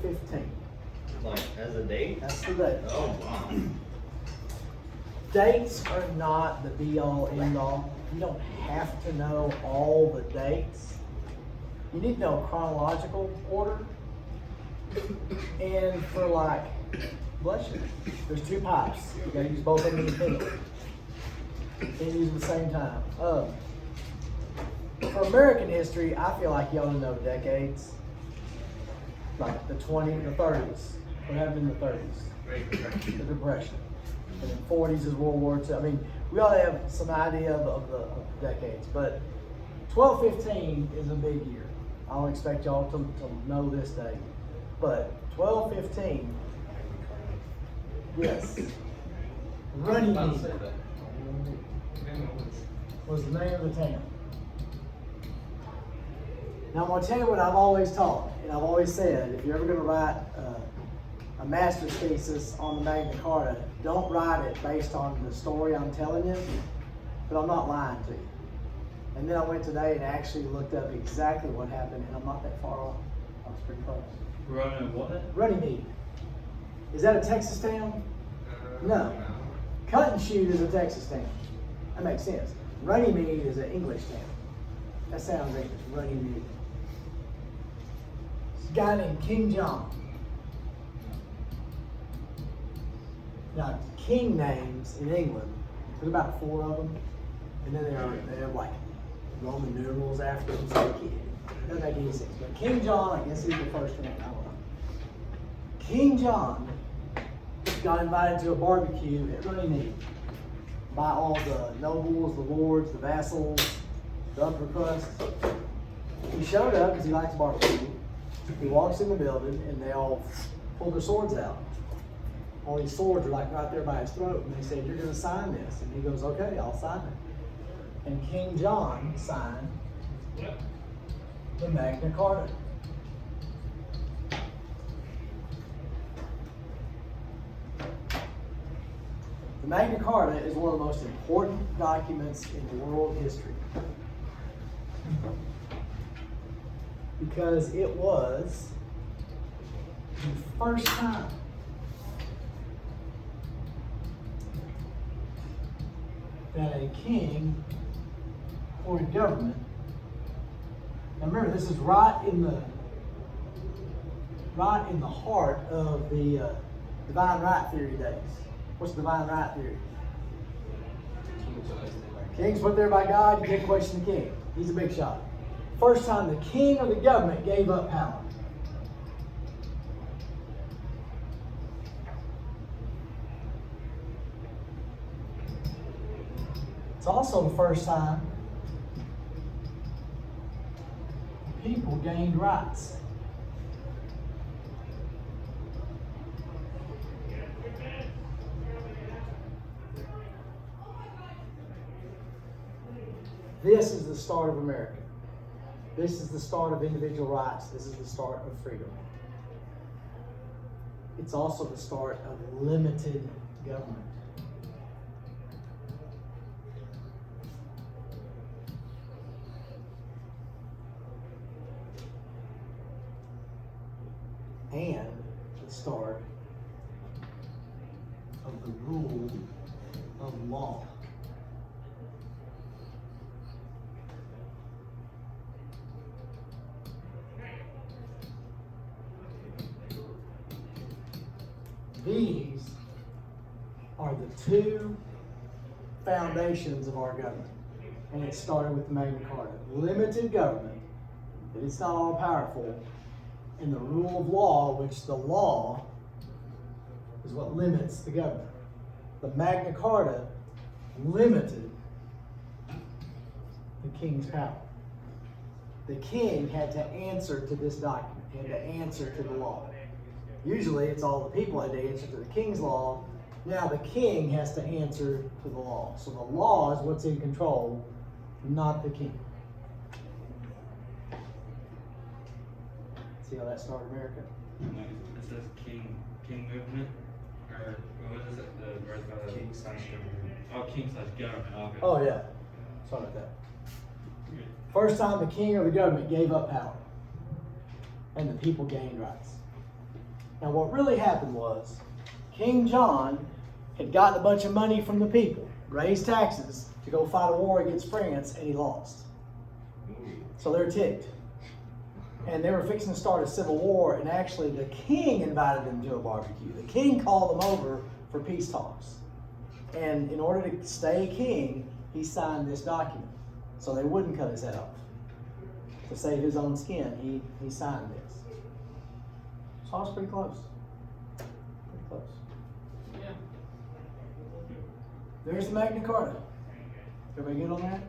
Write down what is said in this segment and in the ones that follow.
1215. Like, as a date? That's the date. Oh, wow. Dates are not the be-all, end-all. You don't have to know all the dates. You need to know chronological order. And for like, bless you, there's two pipes. You gotta use both of them independently. Can't use them at the same time. For American history, I feel like you ought to know decades. Like the 20s, the 30s. What happened in the 30s? The Depression. And then 40s is World War II. I mean, we ought to have some idea of the decades. But 1215 is a big year. I don't expect y'all to know this date. But 1215, yes, Runnymede was the name of the town. Now I'm going to tell you what I've always taught, and I've always said, if you're ever going to write a master's thesis on the Magna Carta, don't write it based on the story I'm telling you, but I'm not lying to you. And then I went today and actually looked up exactly what happened, and I'm not that far off. I was pretty close. Runnymede. Is that a Texas town? No. Cut and Shoot is a Texas town. That makes sense. Runnymede is an English town. That sounds English. Runnymede. It's a guy named King John. Now, king names in England, there's about 4 of them, and then they have like Roman numerals after them, so it doesn't make any sense. But King John, I guess he's the first one. I don't know. King John got invited to a barbecue at Runnymede by all the nobles, the lords, the vassals, the upper crust. He showed up because he likes barbecue. He walks in the building and they all pull their swords out. All these swords are like right there by his throat, and they said, "You're going to sign this." And he goes, "Okay, I'll sign it." And King John signed the Magna Carta. The Magna Carta is one of the most important documents in world history because it was the first time that a king or a government, now remember, this is right in the heart of the divine right theory days. What's divine right theory? King's put there by God, you can't question the king. He's a big shot. First time the king or the government gave up power. It's also the first time people gained rights. This is the start of America. This is the start of individual rights. This is the start of freedom. It's also the start of limited government. And the start of the rule of law. These are the two foundations of our government. And it started with the Magna Carta. Limited government, that it's not all powerful, and the rule of law, which the law is what limits the government. The Magna Carta limited the king's power. The king had to answer to this document. He had to answer to the law. Usually it's all the people had to answer to the king's law. Now the king has to answer to the law. So the law is what's in control, not the king. See how that started America? It says king movement, or what is it? The birth of King / government. Oh, king/government. Okay. Oh yeah, sorry about that. First time the king or the government gave up power, and the people gained rights. Now what really happened was King John had gotten a bunch of money from the people, raised taxes to go fight a war against France, and he lost. So they're ticked. And they were fixing to start a civil war, and actually the king invited them to a barbecue. The king called them over for peace talks. And in order to stay king, he signed this document. So they wouldn't cut his head off. To save his own skin, he signed this. So I was pretty close. Pretty close. Yeah. There's the Magna Carta. Everybody good on that?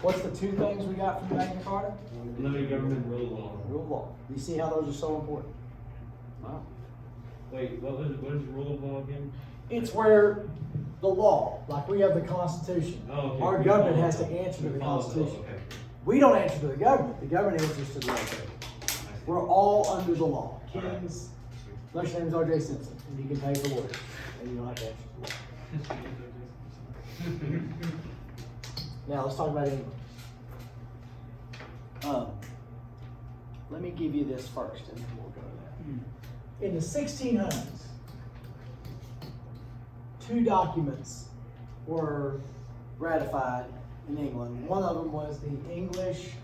What's the two things we got from the Magna Carta? Limited government, rule of law. Rule of law. You see how those are so important? Wow. Wait, what is rule of law again? It's where the law, like we have the Constitution. Oh, okay. Our government has to answer to the Constitution. Okay. We don't answer to the government. The government answers to the legislature. We're all under the law. Kings, unless your name is R.J. Simpson, and you can pay for lawyers, and you don't have to answer to the law. Now let's talk about England. Let me give you this first, and then we'll go to that. In the 1600s, two documents were ratified in England. One of them was the English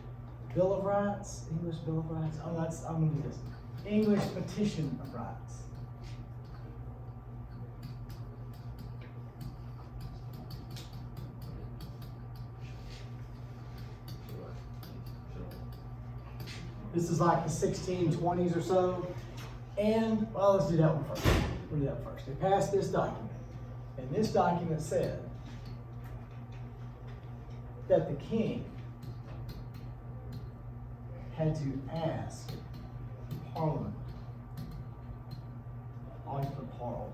Bill of Rights. English Bill of Rights. Oh, I'm gonna do this. English Petition of Rights. This is like the 1620s or so. And, well, let's do that one first. We'll do that first. They passed this document. And this document said that the king had to ask Parliament, always put Parliament,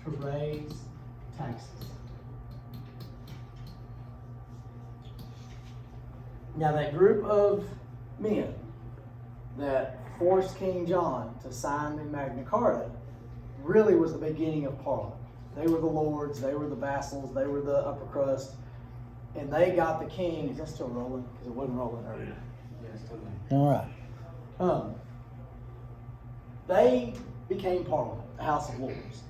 to raise taxes. Now that group of men that forced King John to sign the Magna Carta really was the beginning of Parliament. They were the lords, they were the vassals, they were the upper crust, and they got the king. Is that still rolling? Because it wasn't rolling earlier. Yeah, it's totally. All right. They became Parliament, the House of Lords.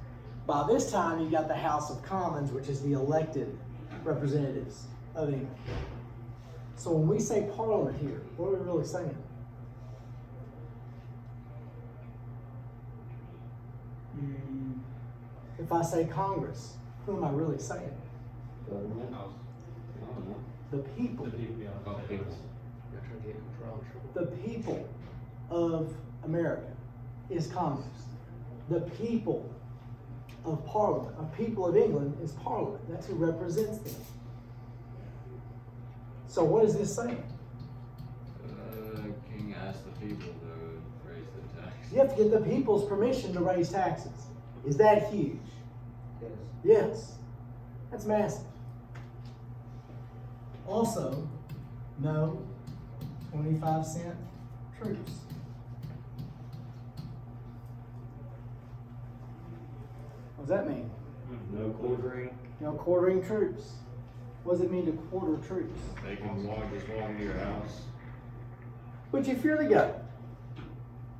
By this time, you got the House of Commons, which is the elected representatives of England. So when we say Parliament here, what are we really saying? If I say Congress, who am I really saying? The people. The people, yeah. Oh, people. The people of America is Congress. The people of Parliament, a people of England, is Parliament. That's who represents them. So what is this saying? King asked the people to raise the tax. You have to get the people's permission to raise taxes. Is that huge? Yes. Yes. That's massive. Also, no 25-cent troops. What does that mean? No quartering. No quartering troops. What does it mean to quarter troops? They can just walk into your house. But if you're the government,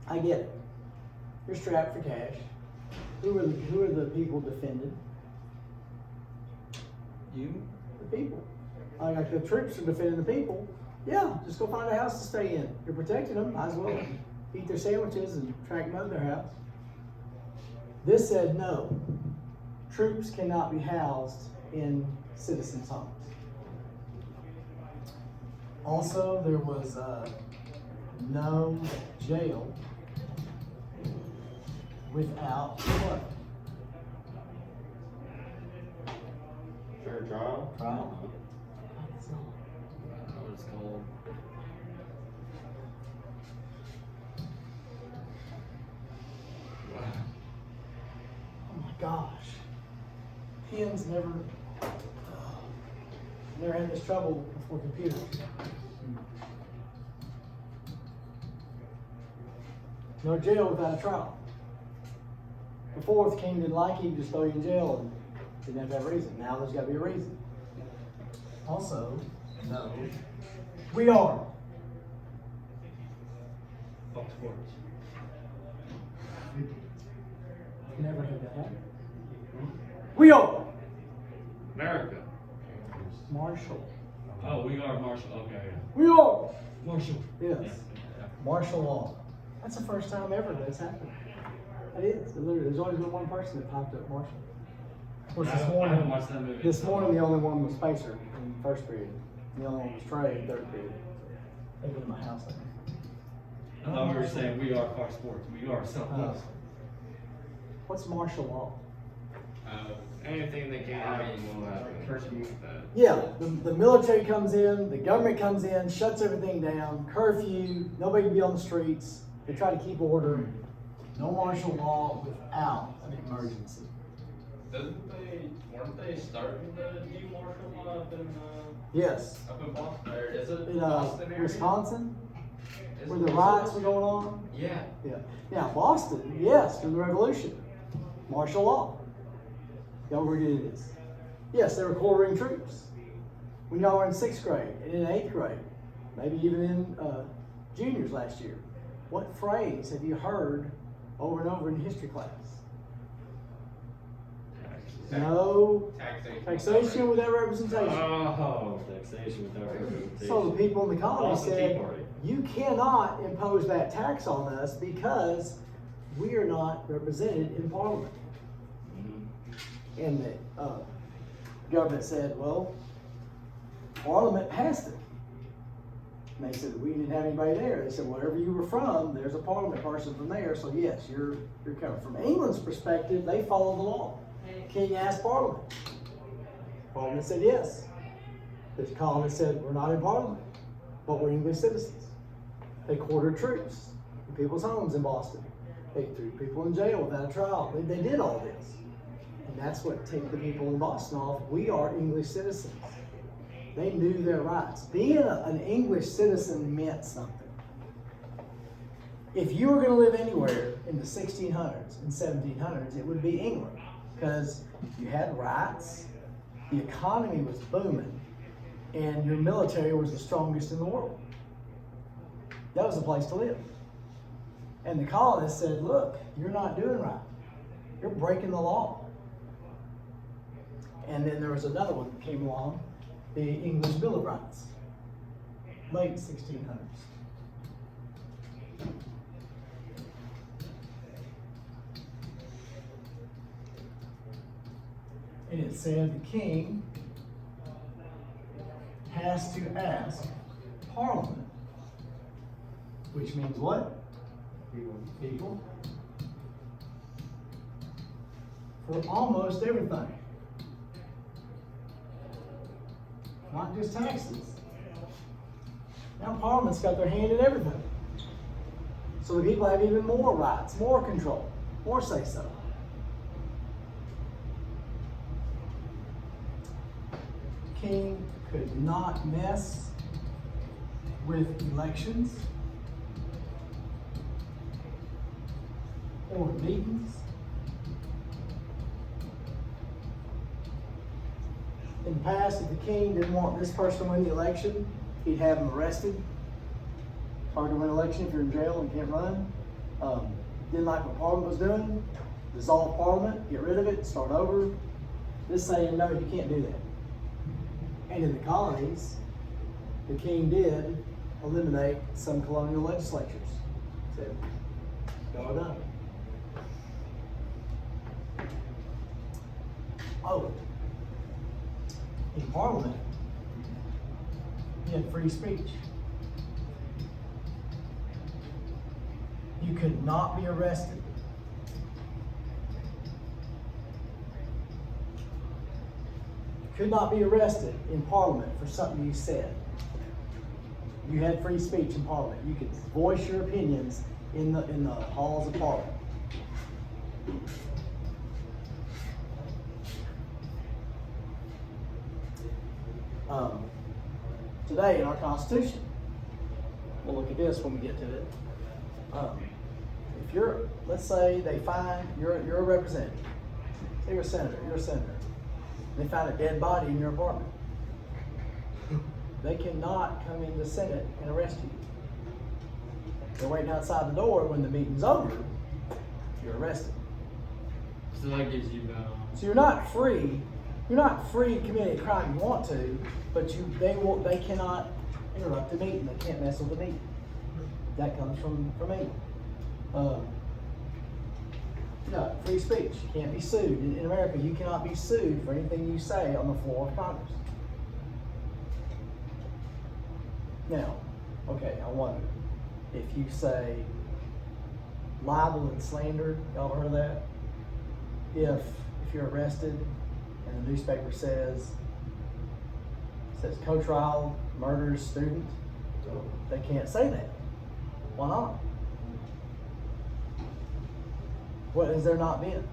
I get it. You're strapped for cash. Who are the people defended? You, the people. Like the troops are defending the people. Yeah, just go find a house to stay in. You're protecting them. Might as well eat their sandwiches and track them out of their house. This said no. Troops cannot be housed in citizens' homes. Also, there was no jail without what? Fair trial? Trial? I don't know what it's called. Oh my gosh. Pens never had this trouble before computers. No jail without a trial. Before, if the king didn't like you, he'd just throw you in jail and didn't have to have a reason. Now there's got to be a reason. Also, no, we are Fox Sports. Never had that happen. We are America. Marshall. Oh, we are Marshall. Okay. We are. Marshall. Yes. Yeah. Martial law. That's the first time ever that's happened. It is. Literally, there's always been one person that popped up Marshall. Of course, I haven't watched that movie. this morning the only one was Spacer in first period. The only one was Trey in third period. They go to my house. I thought we were saying we are Fox Sports. We are Southwest. What's martial law? Anything that can't happen will happen. Curfew. Yeah, the military comes in, the government comes in, shuts everything down, curfew, nobody can be on the streets. They try to keep order. No martial law without an emergency. Weren't they starting the new martial law up in, Yes. up in Boston, or is it In Boston area? Wisconsin, Is where it the riots were going on. Yeah. Yeah. Now, Boston, yes, from the revolution. Martial law. Y'all were getting this. Yes, they were quartering troops. When y'all were in 6th grade and in 8th grade, maybe even in juniors last year, what phrase have you heard over and over in history class? No. Taxation without representation. Oh, taxation without representation. So the people in the colony Lost the Tea said, Party. you cannot impose that tax on us because we are not represented in Parliament. Mhm. And the government said, well, Parliament passed it. And they said, we didn't have anybody there. They said, wherever you were from, there's a Parliament person from there. So yes, you're covered. From England's perspective, they follow the law. King asked Parliament. Parliament said yes. The colonists said, we're not in Parliament, but we're English citizens. They quartered troops in people's homes in Boston. They threw people in jail without a trial. They did all this. And that's what ticked the people in Boston off. We are English citizens. They knew their rights. Being an English citizen meant something. If you were going to live anywhere in the 1600s and 1700s, it would be England. Because you had rights, the economy was booming, and your military was the strongest in the world. That was the place to live. And the colonists said, look, you're not doing right. You're breaking the law. And then there was another one that came along, the English Bill of Rights, late 1600s. And it said the king has to ask Parliament, which means what? People. For almost everything. Not just taxes. Now Parliament's got their hand in everything. So the people have even more rights, more control, more say-so. King could not mess with elections or meetings. In the past, if the king didn't want this person to win the election, he'd have him arrested. It's hard to win an election if you're in jail and can't run. Didn't like what Parliament was doing. Dissolve Parliament, get rid of it, start over. This saying, no, you can't do that. And in the colonies, the king did eliminate some colonial legislatures. Said, y'all done. Oh, in Parliament, you had free speech. You could not be arrested. Could not be arrested in Parliament for something you said. You had free speech in Parliament. You could voice your opinions in the halls of Parliament. Today in our Constitution, we'll look at this when we get to it. If you're, let's say they find you're a representative. Say you're a senator. They find a dead body in your apartment. They cannot come in the Senate and arrest you. They're waiting outside the door. When the meeting's over, you're arrested. So that gives you So you're not free. You're not free to commit any crime you want to, but they cannot interrupt the meeting. They can't mess with the meeting. That comes from England. Free speech. You can't be sued. In America, you cannot be sued for anything you say on the floor of Congress. Now, okay, I wonder if you say libel and slander. Y'all ever heard of that? If you're arrested and the newspaper says co-trial murders student, they can't say that. Why not? What has there not been?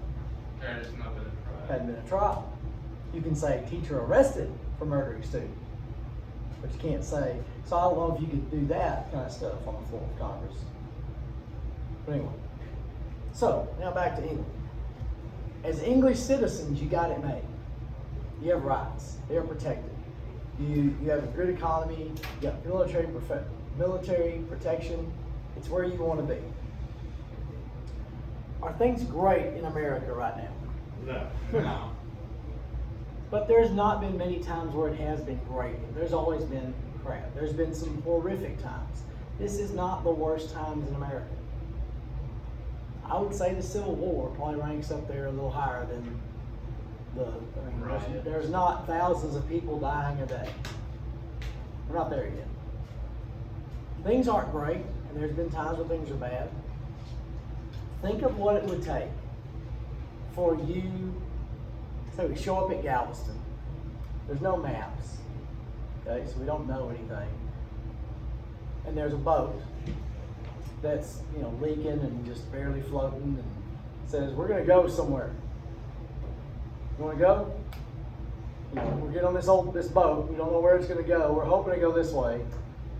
There's not been a trial. Hadn't been a trial. You can say teacher arrested for murdering student, but you can't say. So I don't know if you could do that kind of stuff on the floor of Congress. But anyway, so now back to England. As English citizens, you got it made. You have rights. They are protected. You have a good economy. You got military protection. It's where you want to be. Are things great in America right now? No. But there's not been many times where it has been great. There's always been crap. There's been some horrific times. This is not the worst times in America. I would say the Civil War probably ranks up there a little higher than there's not thousands of people dying a day. We're not there yet. Things aren't great, and there's been times when things are bad. Think of what it would take for you, say we show up at Galveston. There's no maps, okay, so we don't know anything. And there's a boat that's leaking and just barely floating and says, we're going to go somewhere. You want to go? We're getting on this boat. We don't know where it's going to go. We're hoping to go this way.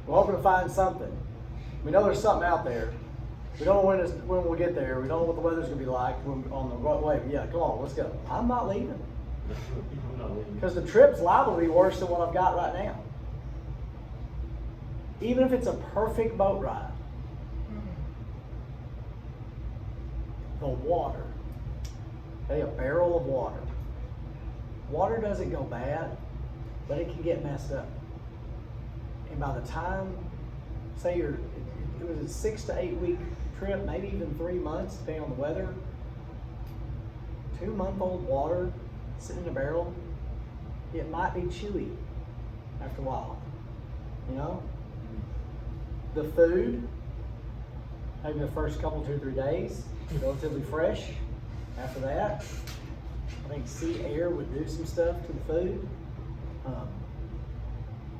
We're hoping to find something. We know there's something out there. We don't know when we'll get there. We don't know what the weather's going to be like on the way. But yeah, come on, let's go. I'm not leaving. Because the trip's liable to be worse than what I've got right now. Even if it's a perfect boat ride. The water. Okay, a barrel of water. Water doesn't go bad, but it can get messed up. And by the time, say it was a 6 to 8 week trip, maybe even 3 months, depending on the weather. 2-month-old water sitting in a barrel, it might be chewy after a while. The food, maybe the first couple, 2 or 3 days, relatively fresh. After that, I think sea air would do some stuff to the food.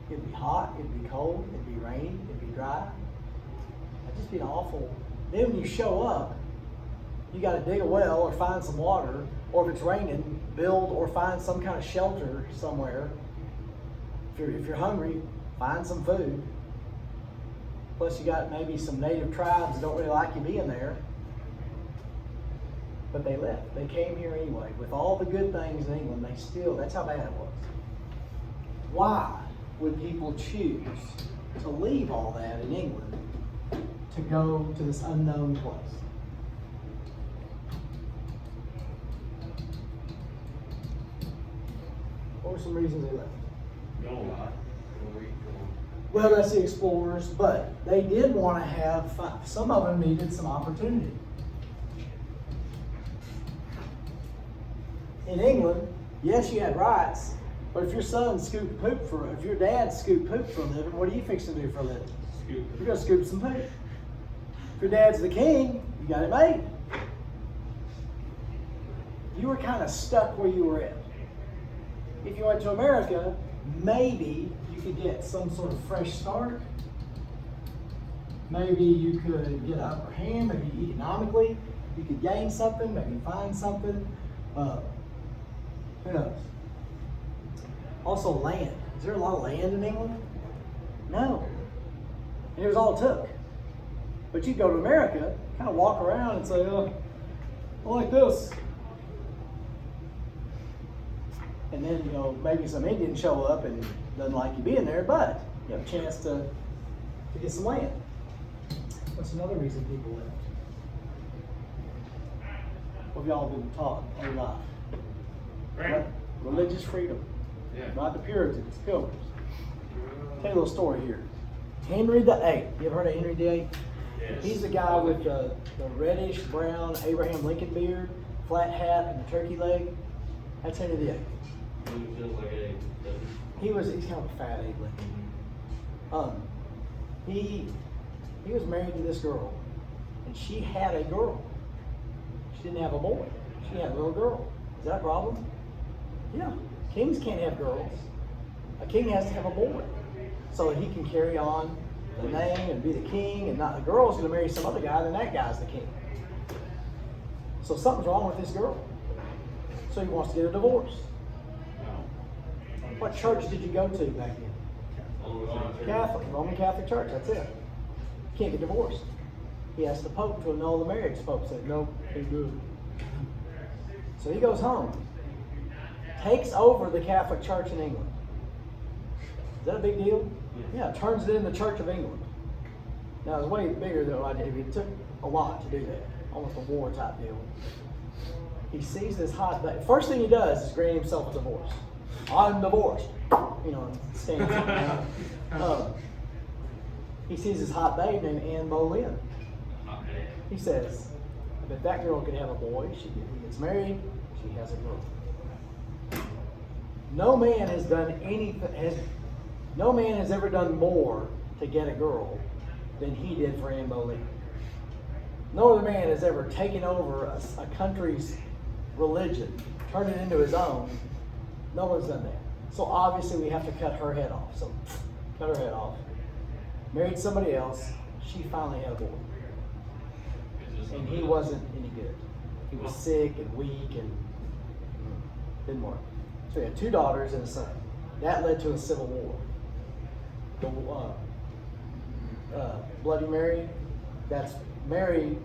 It'd be hot, it'd be cold, it'd be rainy, it'd be dry. It'd just be an awful. Then when you show up, you got to dig a well or find some water, or if it's raining, build or find some kind of shelter somewhere. If you're hungry, find some food. Plus you got maybe some native tribes that don't really like you being there. But they left. They came here anyway. With all the good things in England, that's how bad it was. Why would people choose to leave all that in England to go to this unknown place? What were some reasons they left? Well, that's the explorers, but they did want to have fun. Some of them needed some opportunity. In England, yes, you had rights, but if your dad scooped poop for a living, what are you fixing to do for a living? You're going to scoop some poop. If your dad's the king, you got it made. You were kind of stuck where you were at. If you went to America, maybe you could get some sort of fresh start. Maybe you could get an upper hand, maybe economically. You could gain something, maybe find something. Who knows? Also land. Is there a lot of land in England? No. And it was all it took. But you go to America, kind of walk around and say, I like this. And then, maybe some Indians show up and doesn't like you being there, but you have a chance to get some land. What's another reason people left? What have y'all been taught all your life? Right. Religious freedom. Yeah. Not the Puritans, Pilgrims. Tell you a little story here. Henry VIII. You ever heard of Henry VIII? Yes. He's the guy with the reddish brown Abraham Lincoln beard, flat hat, and the turkey leg. That's Henry VIII. He feels like a. He's kind of a fat Abe Lincoln. He was married to this girl, and she had a girl. She didn't have a boy. She had a little girl. Is that a problem? Yeah. Kings can't have girls. A king has to have a boy, so that he can carry on the name and be the king, and not the girl's going to marry some other guy, then that guy's the king. So something's wrong with this girl. So he wants to get a divorce. What church did you go to back then? Catholic, Roman Catholic Church, that's it. Can't get divorced. He asked the Pope to annul the marriage. The Pope said, nope, ain't good. So he goes home, takes over the Catholic Church in England. Is that a big deal? Yeah, turns it into the Church of England. Now, it's way bigger though. It took a lot to do that. Almost a war type deal. He sees this hot babe. First thing he does is grant himself a divorce. I'm divorced. You know, and stands up. He sees this hot babe named Anne Boleyn. He says, if that girl could have a boy, he gets married, she has a girl. No man has done anything, no man has ever done more to get a girl than he did for Anne Boleyn. No other man has ever taken over a country's religion, turned it into his own. No one's done that. So obviously we have to cut her head off. So cut her head off. Married somebody else. She finally had a boy. And he wasn't any good. He was sick and weak and didn't work. So he had 2 daughters and a son. That led to a civil war. The Bloody Mary, that's Mary,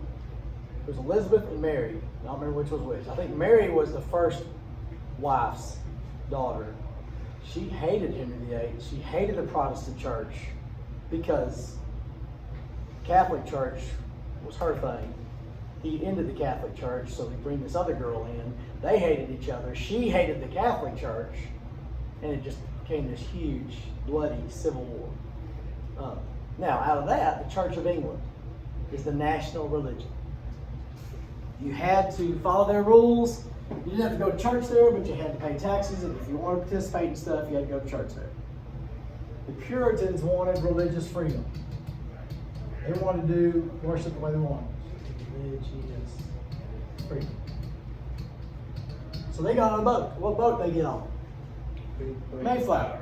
it was Elizabeth and Mary. I don't remember which was which. I think Mary was the first wife's daughter. She hated Henry VIII. She hated the Protestant church because Catholic church was her thing. He ended the Catholic church, so he bring this other girl in. They hated each other. She hated the Catholic church, and it just became this huge, bloody civil war. Now, out of that, the Church of England is the national religion. You had to follow their rules. You didn't have to go to church there, but you had to pay taxes, and if you wanted to participate in stuff, you had to go to church there. The Puritans wanted religious freedom. They wanted to do worship the way they wanted. Religious freedom. So they got on a boat. What boat did they get on? Mayflower.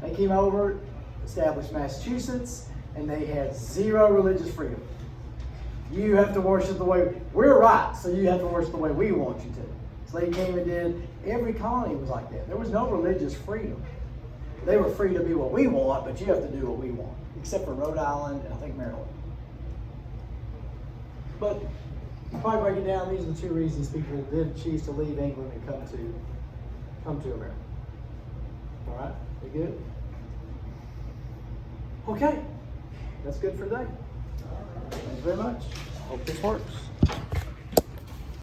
They came over, established Massachusetts, and they had 0 religious freedom. You have to worship the way we're right, so you have to worship the way we want you to. So they came and did. Every colony was like that. There was no religious freedom. They were free to be what we want, but you have to do what we want, except for Rhode Island and I think Maryland. But probably break it down. These are the 2 reasons people did choose to leave England and come to America. All right, we good? Okay, that's good for today. Thank you very much. Hope this works.